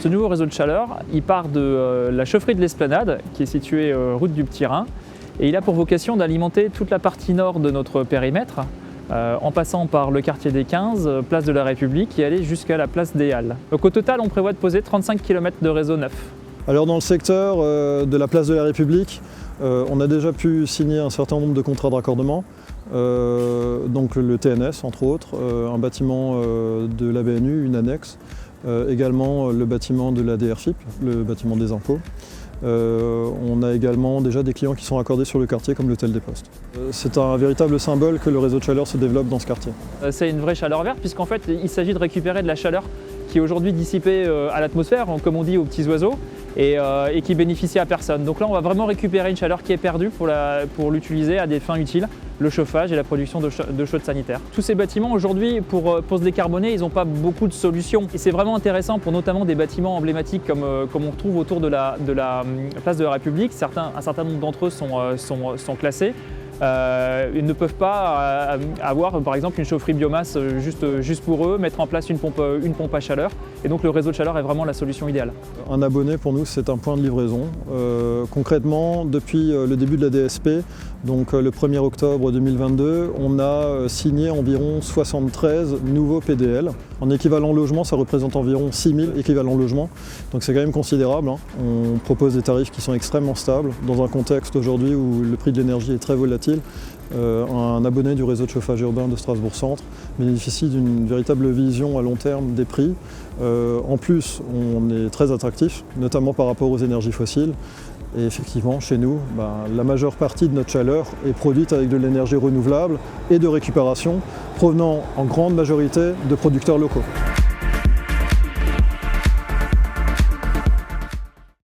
Ce nouveau réseau de chaleur, il part de la chaufferie de l'Esplanade, qui est située route du Petit Rhin, et il a pour vocation d'alimenter toute la partie nord de notre périmètre, en passant par le quartier des 15, place de la République, et aller jusqu'à la place des Halles. Donc au total, on prévoit de poser 35 km de réseau neuf. Alors dans le secteur de la place de la République, on a déjà pu signer un certain nombre de contrats de raccordement, donc le TNS entre autres, un bâtiment de la BNU, une annexe, également le bâtiment de la DRFIP, le bâtiment des impôts. On a également déjà des clients qui sont raccordés sur le quartier comme l'Hôtel des Postes. C'est un véritable symbole que le réseau de chaleur se développe dans ce quartier. C'est une vraie chaleur verte puisqu'en fait il s'agit de récupérer de la chaleur qui est aujourd'hui dissipée à l'atmosphère, comme on dit aux petits oiseaux, et qui bénéficie à personne. Donc là on va vraiment récupérer une chaleur qui est perdue pour l'utiliser à des fins utiles, le chauffage et la production de chaudes sanitaires. Tous ces bâtiments aujourd'hui pour se décarboner, ils n'ont pas beaucoup de solutions. Et c'est vraiment intéressant pour notamment des bâtiments emblématiques comme on retrouve autour de la place de la République. Un certain nombre d'entre eux sont classés. Ils ne peuvent pas avoir par exemple une chaufferie biomasse juste pour eux, mettre en place une pompe à chaleur. Et donc le réseau de chaleur est vraiment la solution idéale. Un abonné pour nous c'est un point de livraison. Concrètement, depuis le début de la DSP, donc le 1er octobre 2022, on a signé environ 73 nouveaux PDL. En équivalent logement, ça représente environ 6000 équivalents logements. Donc c'est quand même considérable, hein. On propose des tarifs qui sont extrêmement stables dans un contexte aujourd'hui où le prix de l'énergie est très volatile. Un abonné du réseau de chauffage urbain de Strasbourg-Centre bénéficie d'une véritable vision à long terme des prix. En plus, on est très attractif, notamment par rapport aux énergies fossiles. Et effectivement, chez nous, la majeure partie de notre chaleur est produite avec de l'énergie renouvelable et de récupération, provenant en grande majorité de producteurs locaux.